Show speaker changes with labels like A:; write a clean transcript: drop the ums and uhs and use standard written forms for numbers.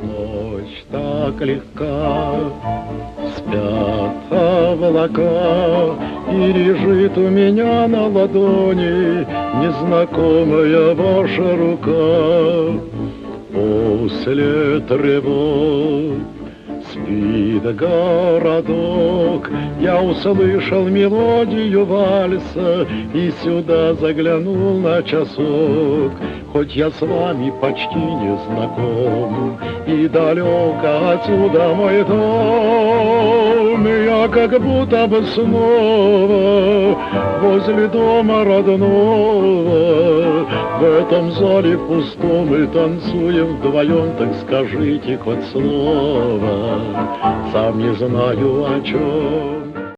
A: Ночь так легка, спят облака, и лежит у меня на ладони незнакомая ваша рука. После тревог спит городок, я услышал мелодию вальса и сюда заглянул на часок. Хоть я с вами почти не знаком, и далеко отсюда мой дом, я как будто бы снова возле дома родного. В этом зале пустом мы танцуем вдвоем, так скажите хоть слово, сам не знаю о чем.